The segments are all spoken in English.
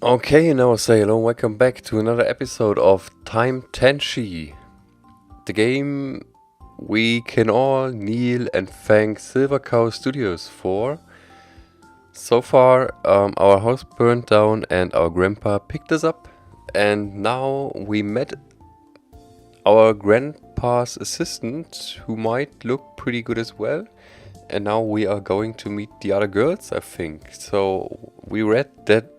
Okay, now say hello and welcome back to another episode of TENSHI, the game we can all kneel and thank Silver Cow Studios for. So far, our house burned down and our grandpa picked us up, and now we met our grandpa's assistant, who might look pretty good as well. And now we are going to meet the other girls, I think. So we read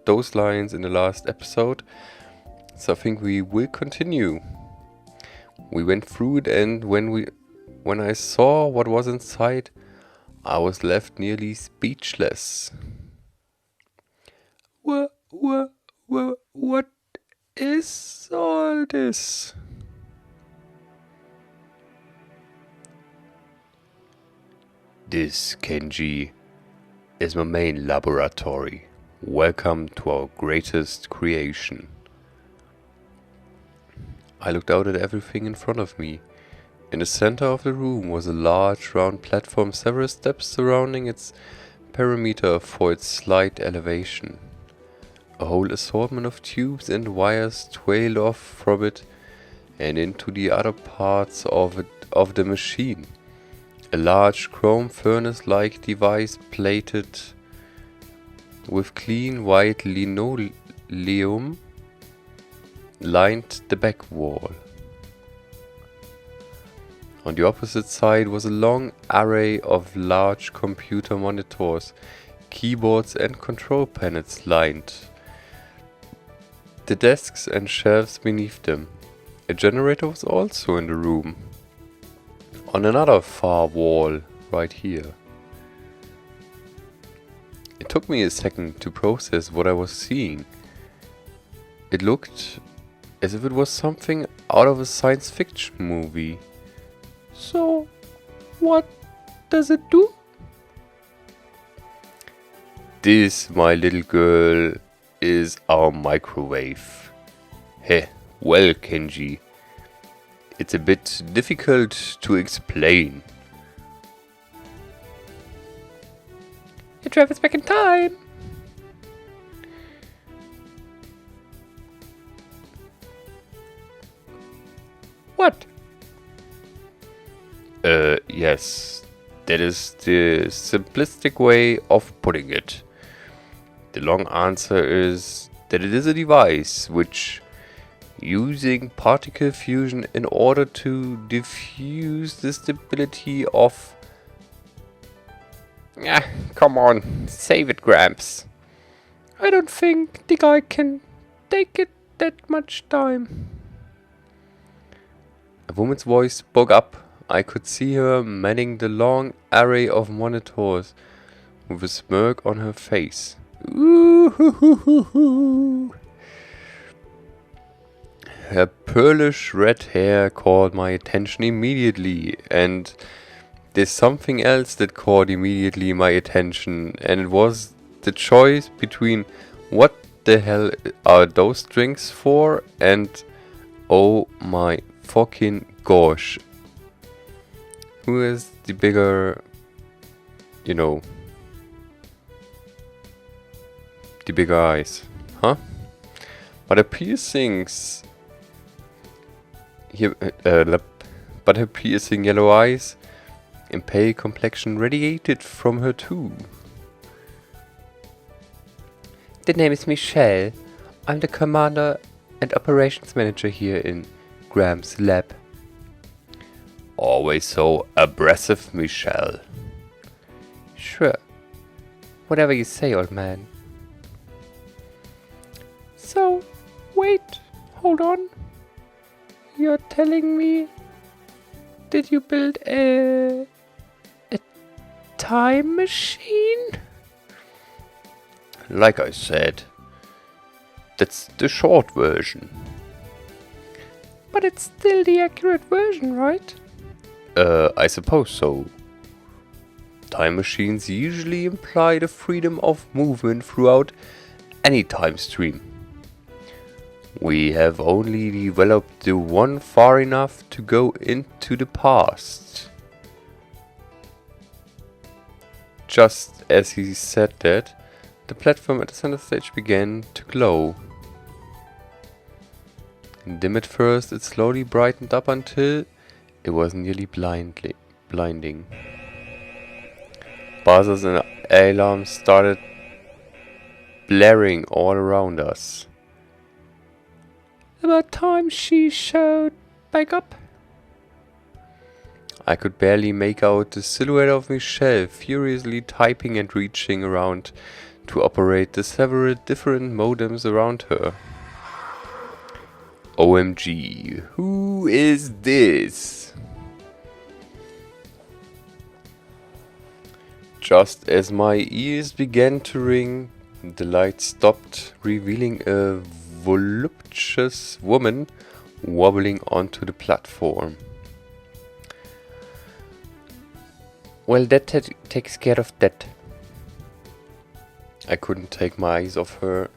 those lines in the last episode. So I think we will continue. We went through it, and when I saw what was inside, I was left nearly speechless. What is all this? This, Kenji, is my main laboratory. Welcome to our greatest creation. I looked out at everything in front of me. In the center of the room was a large round platform several steps surrounding its perimeter for its slight elevation. A whole assortment of tubes and wires trailed off from it and into the other parts of the machine. A large chrome furnace-like device plated with clean white linoleum lined the back wall. On the opposite side was a long array of large computer monitors, keyboards and control panels lined the desks and shelves beneath them. A generator was also in the room, on another far wall right here. It took me a second to process what I was seeing. It looked as if it was something out of a science fiction movie. So, what does it do? This, my little girl, is our microwave. Heh, well, Kenji. It's a bit difficult to explain. It travels back in time. What? Yes. That is the simplistic way of putting it. The long answer is that it is a device which, using particle fusion in order to diffuse the stability of... come on, save it, Gramps. I don't think the guy can take it that much time. A woman's voice spoke up. I could see her manning the long array of monitors with a smirk on her face. Ooh-hoo-hoo-hoo-hoo. Her pearlish red hair caught my attention immediately, and there's something else that caught immediately my attention, and it was the choice between what the hell are those drinks for and oh my fucking gosh. Who is the bigger, the bigger eyes, huh? But her piercings... but her piercing yellow eyes and pale complexion radiated from her too. The name is Michelle. I'm the commander and operations manager here in Graham's lab. Always so abrasive, Michelle. Sure. Whatever you say, old man. So, wait, hold on. You're telling me, did you build a time machine? Like I said, that's the short version. But it's still the accurate version, right? I suppose so. Time machines usually imply the freedom of movement throughout any time stream. We have only developed the one far enough to go into the past. Just as he said that, The platform at the center stage began to glow. Dim at first, it slowly brightened up until it was nearly blinding. Buzzers and alarms started blaring all around us. About time she showed back up. I could barely make out the silhouette of Michelle furiously typing and reaching around to operate the several different modems around her. OMG, who is this? Just as my ears began to ring, the light stopped, revealing a voluptuous woman wobbling onto the platform. Well, that takes care of that. I couldn't take my eyes off her.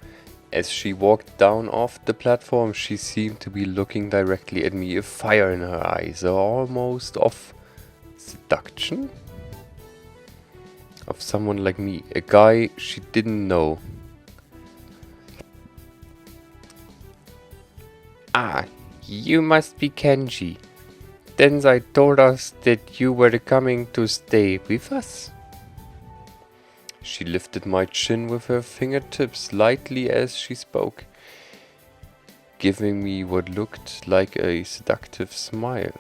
As she walked down off the platform, she seemed to be looking directly at me, a fire in her eyes, almost of seduction? Of someone like me, a guy she didn't know. Ah, you must be Kenji. Tensai told us that you were coming to stay with us. She lifted my chin with her fingertips lightly as she spoke, giving me what looked like a seductive smile.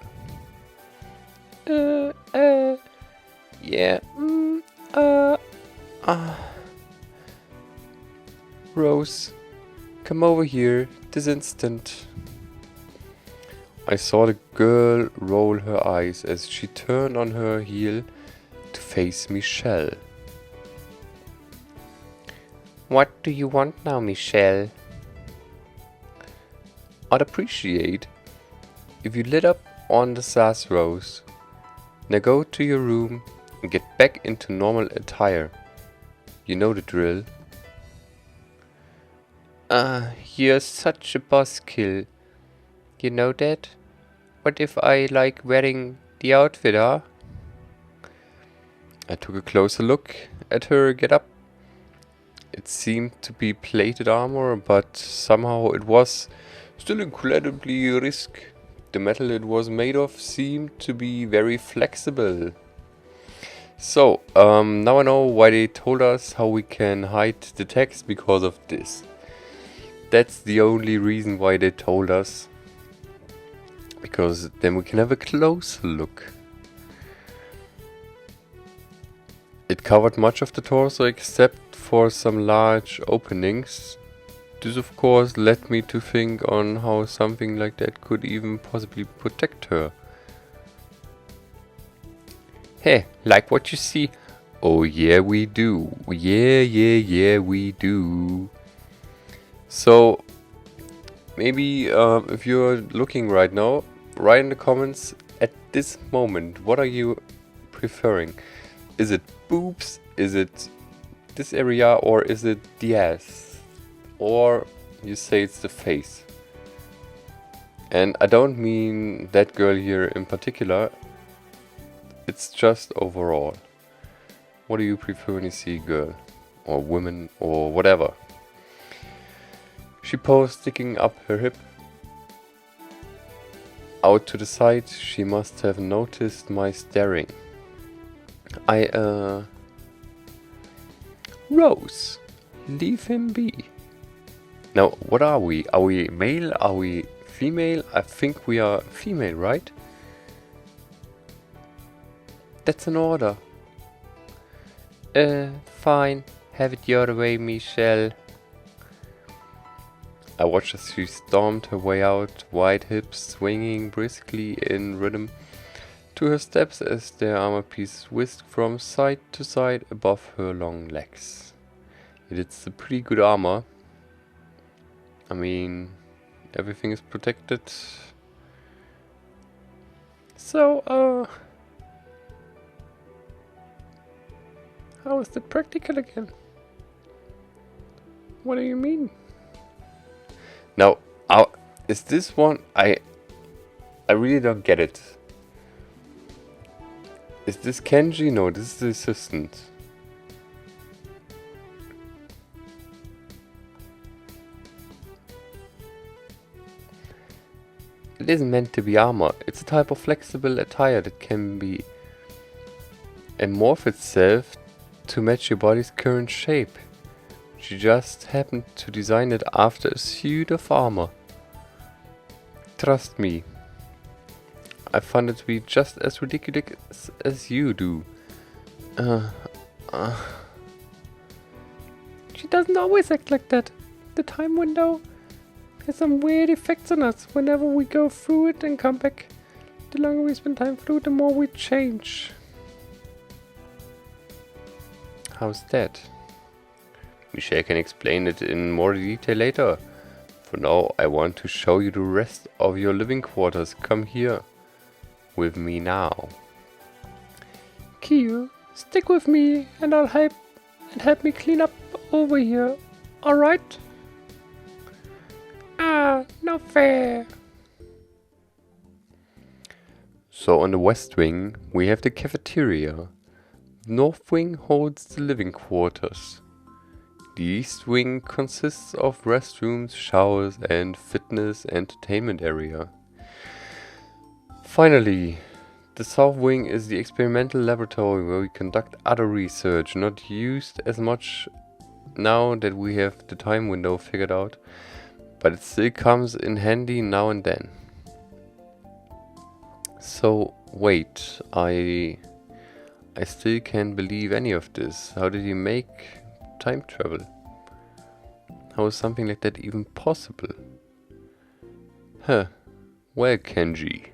Yeah, Rose, come over here this instant. I saw the girl roll her eyes as she turned on her heel to face Michelle. What do you want now, Michelle? I'd appreciate if you lit up on the sass, Rose. Now go to your room and get back into normal attire. You know the drill. You're such a buzzkill. You know that? What if I like wearing the outfit, huh? I took a closer look at her get-up. It seemed to be plated armor, but somehow it was still incredibly risk. The metal it was made of seemed to be very flexible. So, now I know why they told us how we can hide the text because of this. That's the only reason why they told us. Because then we can have a closer look. It covered much of the torso except for some large openings. This of course led me to think on how something like that could even possibly protect her. Hey, like what you see? Oh yeah we do. Yeah we do. So maybe if you're looking right now, write in the comments at this moment, what are you preferring? Is it boobs? Is it this area? Or is it the ass? Or you say it's the face? And I don't mean that girl here in particular. It's just overall. What do you prefer when you see a girl? Or women? Or whatever? She paused, sticking up her hip. Out to the side, she must have noticed my staring. Rose, leave him be. Now, what are we? Are we male? Are we female? I think we are female, right? That's an order. Fine. Have it your way, Michelle. I watched as she stormed her way out, wide hips swinging briskly in rhythm to her steps as their armor piece whisked from side to side above her long legs. It's a pretty good armor. I mean, everything is protected. So, how is that practical again? What do you mean? Now, is this one... I really don't get it. Is this Kenji? No, this is the assistant. It isn't meant to be armor. It's a type of flexible attire that can be morph itself to match your body's current shape. She just happened to design it after a suit of armor. Trust me, I find it to be just as ridiculous as you do. She doesn't always act like that. The time window has some weird effects on us whenever we go through it and come back. The longer we spend time through, the more we change. How's that? Michelle can explain it in more detail later. For now, I want to show you the rest of your living quarters. Come here with me now. Kyo, stick with me and I'll help me clean up over here. Alright? Ah, not fair. So on the west wing, we have the cafeteria. The north wing holds the living quarters. The east wing consists of restrooms, showers and fitness entertainment area. Finally, the south wing is the experimental laboratory where we conduct other research, not used as much now that we have the time window figured out, but it still comes in handy now and then. So wait, I still can't believe any of this. How did he make time travel? How is something like that even possible? Huh. Well, Kenji,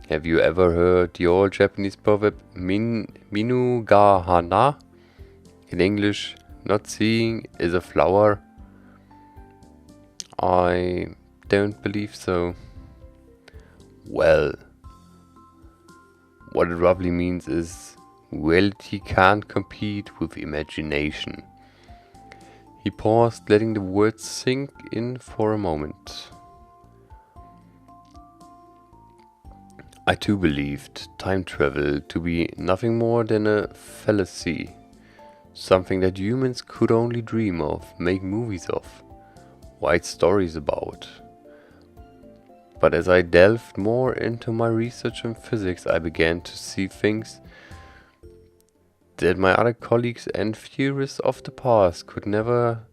have you ever heard the old Japanese proverb Minu ga hana? In English, not seeing is a flower? I don't believe so. Well, what it roughly means is reality can't compete with imagination. He paused, letting the words sink in for a moment. I too believed time travel to be nothing more than a fallacy, something that humans could only dream of, make movies of, write stories about. But as I delved more into my research in physics, I began to see things that my other colleagues and theorists of the past could never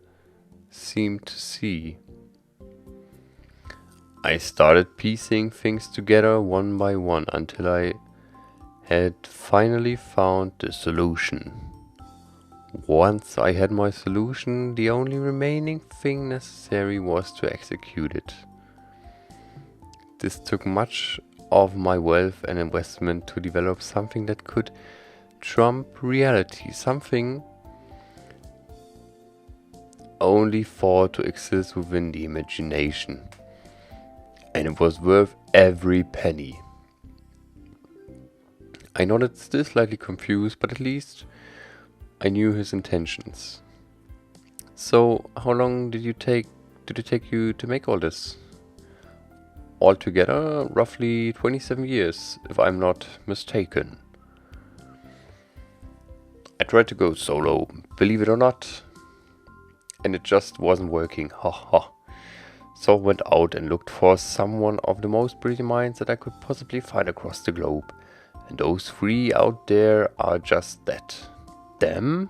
seem to see. I started piecing things together one by one until I had finally found the solution. Once I had my solution, the only remaining thing necessary was to execute it. This took much of my wealth and investment to develop something that could trump reality, something only thought to exist within the imagination. And it was worth every penny. I nodded, still slightly confused, but at least I knew his intentions. So, how long did it take you to make all this? Altogether, roughly 27 years, if I'm not mistaken. I tried to go solo, believe it or not, and it just wasn't working, haha. So I went out and looked for someone of the most brilliant minds that I could possibly find across the globe. And those three out there are just that. Them?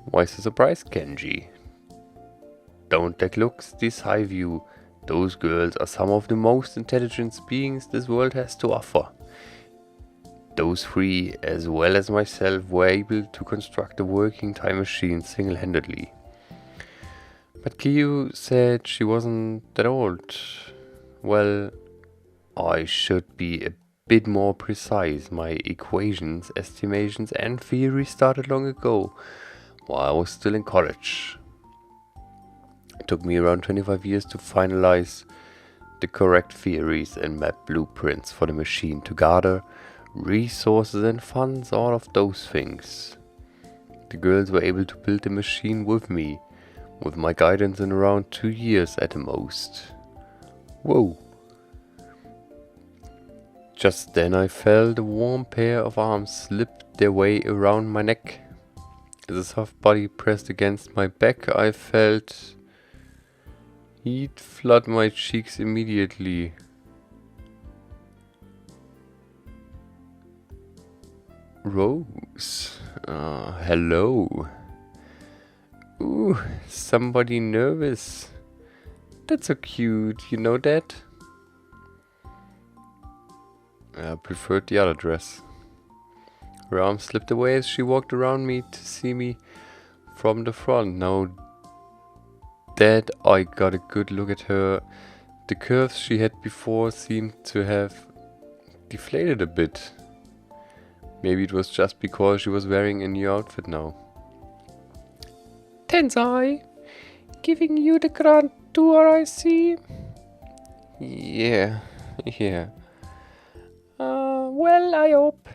Why so surprised, Kenji? Don't take looks this high view. Those girls are some of the most intelligent beings this world has to offer. Those three, as well as myself, were able to construct a working time machine single-handedly. But Kyo said she wasn't that old. Well, I should be a bit more precise. My equations, estimations and theories started long ago, while I was still in college. It took me around 25 years to finalize the correct theories and map blueprints for the machine to gather resources and funds, all of those things. The girls were able to build the machine with me, with my guidance, in around 2 years at the most. Whoa! Just then I felt a warm pair of arms slip their way around my neck. As a soft body pressed against my back, I felt... Heat flood my cheeks immediately. Rose. Hello. Ooh, somebody nervous. That's so cute, you know that? I preferred the other dress. Her arm slipped away as she walked around me to see me from the front. Now that I got a good look at her, the curves she had before seemed to have deflated a bit. Maybe it was just because she was wearing a new outfit now. TENSHI, giving you the grand tour, I see. Yeah. Well, I hope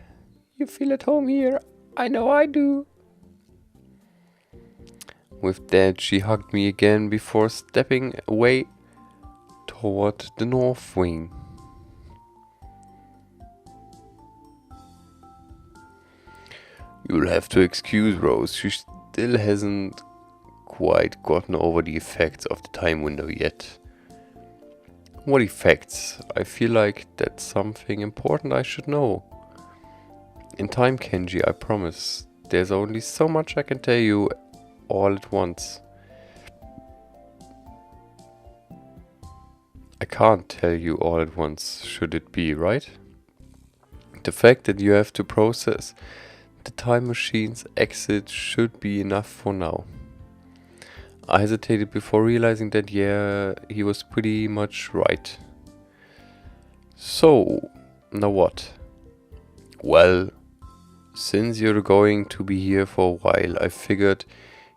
you feel at home here. I know I do. With that, she hugged me again before stepping away toward the north wing. You'll have to excuse Rose, she still hasn't quite gotten over the effects of the time window yet. What effects? I feel like that's something important I should know. In time, Kenji, I promise. There's only so much I can tell you all at once. I can't tell you all at once, should it be, right? The fact that you have to process the time machine's exit should be enough for now. I hesitated before realizing that, yeah, he was pretty much right. So, now what? Well, since you're going to be here for a while, I figured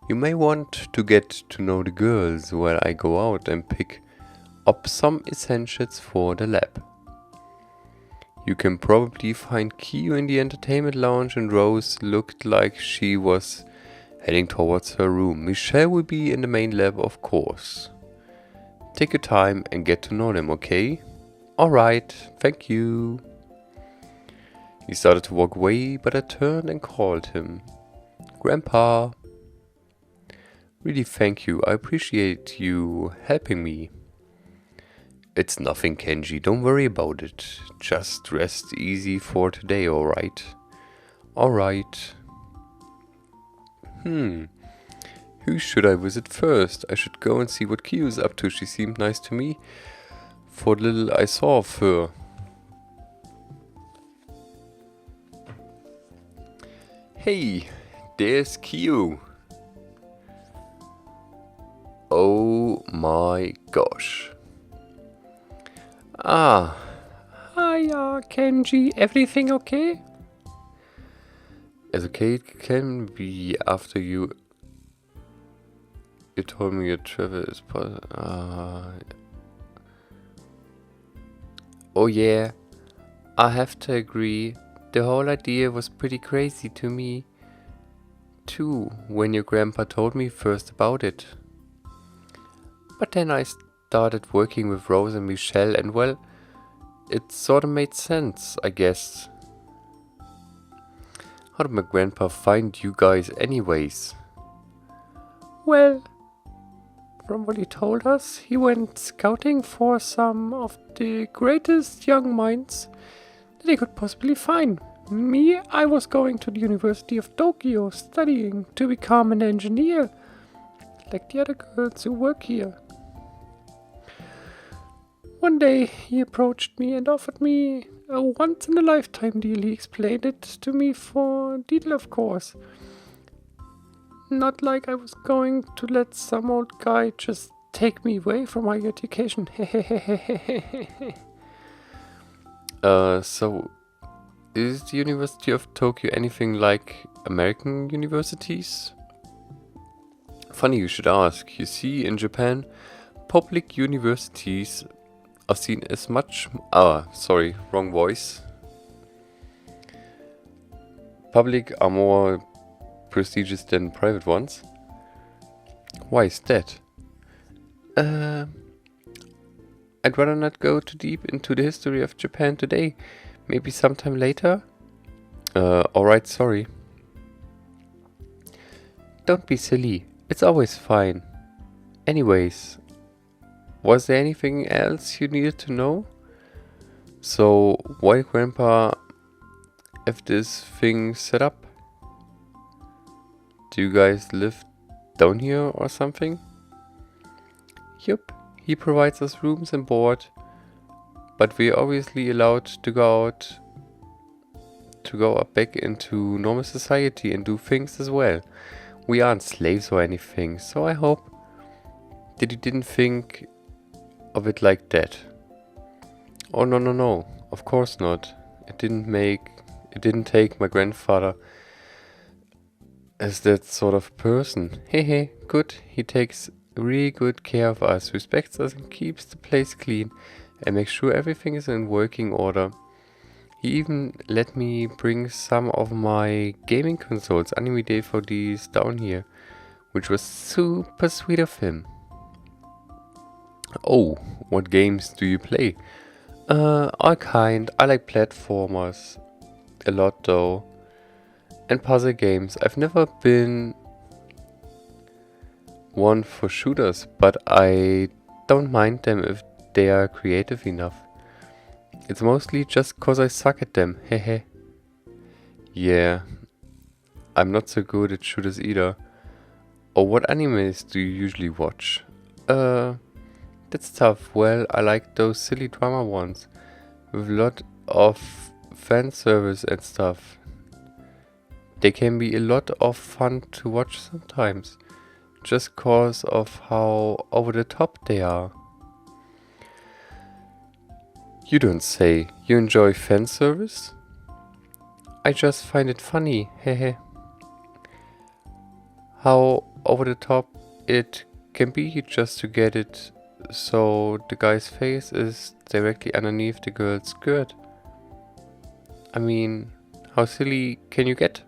you may want to get to know the girls while I go out and pick up some essentials for the lab. You can probably find Kyo in the entertainment lounge, and Rose looked like she was heading towards her room. Michelle will be in the main lab, of course. Take your time and get to know them, okay? Alright, thank you. He started to walk away, but I turned and called him. Grandpa. Really thank you, I appreciate you helping me. It's nothing, Kenji, don't worry about it. Just rest easy for today, alright? Alright. Who should I visit first? I should go and see what Kyo's up to. She seemed nice to me for the little I saw of her. Hey, there's Kyo. Oh my gosh. Hiya, Kenji. Everything okay? As okay it can be after you told me your travel is Oh yeah, I have to agree. The whole idea was pretty crazy to me too when your grandpa told me first about it. But then I started working with Rose and Michelle, and well, it sort of made sense, I guess. How did my grandpa find you guys anyways? Well, from what he told us, he went scouting for some of the greatest young minds that he could possibly find. Me, I was going to the University of Tokyo studying to become an engineer, like the other girls who work here. One day he approached me and offered me a once-in-a-lifetime deal. He explained it to me for detail, of course. Not like I was going to let some old guy just take me away from my education. So is the University of Tokyo anything like American universities? Funny you should ask. You see, in Japan, public universities are seen as much... sorry, wrong voice. Public are more prestigious than private ones. Why is that? I'd rather not go too deep into the history of Japan today. Maybe sometime later? Alright, sorry. Don't be silly. It's always fine. Anyways, was there anything else you needed to know? So, why Grandpa have this thing set up? Do you guys live down here or something? Yup, he provides us rooms and board, but we're obviously allowed to go up back into normal society and do things as well. We aren't slaves or anything, so I hope that you didn't think of it like that. Oh no, of course not. It didn't take my grandfather as that sort of person. Hey, good. He takes really good care of us, respects us and keeps the place clean and makes sure everything is in working order. He even let me bring some of my gaming consoles, anime DVDs down here, which was super sweet of him. Oh, what games do you play? All kind. I like platformers a lot though. And puzzle games. I've never been one for shooters, but I don't mind them if they are creative enough. It's mostly just cause I suck at them, hehe. Yeah, I'm not so good at shooters either. Oh, what animes do you usually watch? That's tough. Well, I like those silly drama ones with a lot of fan service and stuff. They can be a lot of fun to watch sometimes, just cause of how over the top they are. You don't say. You enjoy fan service? I just find it funny, hehe. How over the top it can be just to get it so the guy's face is directly underneath the girl's skirt. I mean, how silly can you get?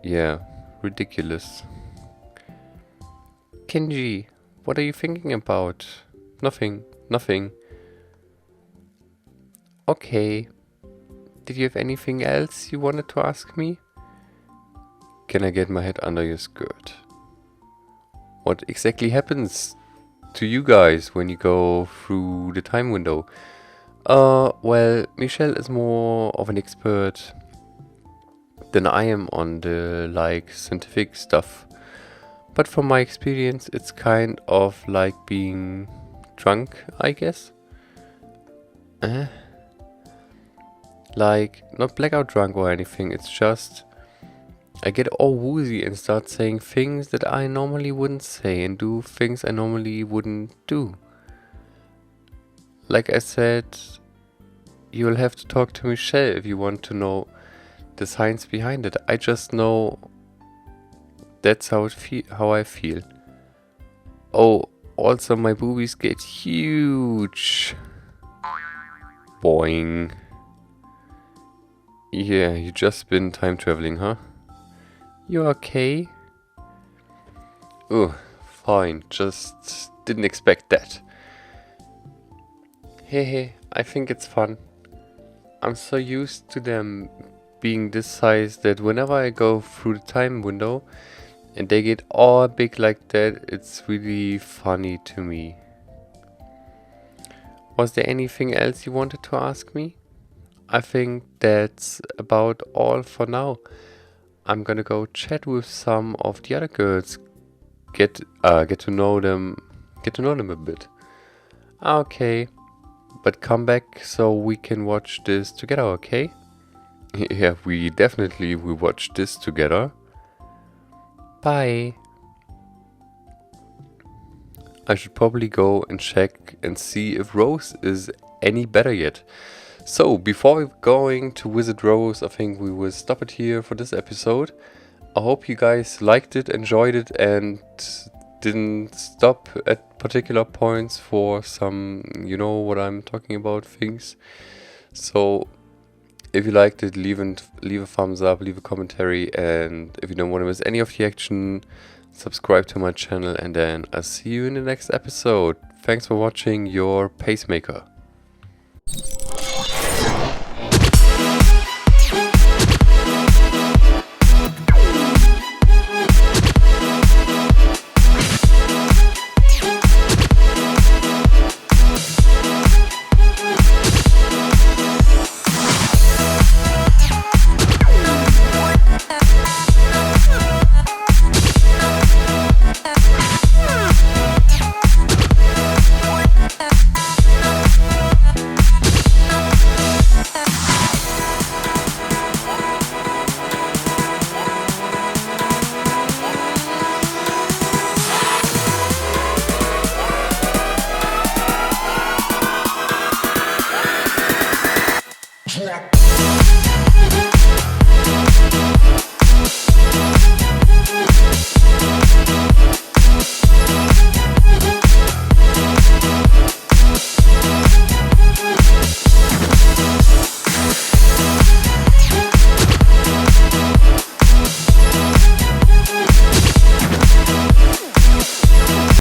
Yeah, ridiculous. Kenji, what are you thinking about? Nothing. Okay. Did you have anything else you wanted to ask me? Can I get my head under your skirt? What exactly happens to you guys when you go through the time window? Well, Michelle is more of an expert than I am on the, scientific stuff. But from my experience, it's kind of like being drunk, I guess. Not blackout drunk or anything, it's just I get all woozy and start saying things that I normally wouldn't say and do things I normally wouldn't do. Like I said, you'll have to talk to Michelle if you want to know the science behind it. I just know that's how I feel. Oh, also my boobies get huge. Boing. Yeah, you just been time traveling, huh? You okay? Oh, fine. Just didn't expect that. Hey, I think it's fun. I'm so used to them being this size that whenever I go through the time window and they get all big like that, it's really funny to me. Was there anything else you wanted to ask me? I think that's about all for now. I'm gonna go chat with some of the other girls, get to know them a bit. Okay, but come back so we can watch this together, okay? Yeah, we definitely will watch this together. Bye. I should probably go and check and see if Rose is any better yet. So, before we're going to visit Rose, I think we will stop it here for this episode. I hope you guys liked it, enjoyed it, and didn't stop at particular points for some, you know what I'm talking about, things. So, if you liked it, leave a thumbs up, leave a commentary, and if you don't want to miss any of the action, subscribe to my channel, and then I'll see you in the next episode. Thanks for watching, your Pacemaker.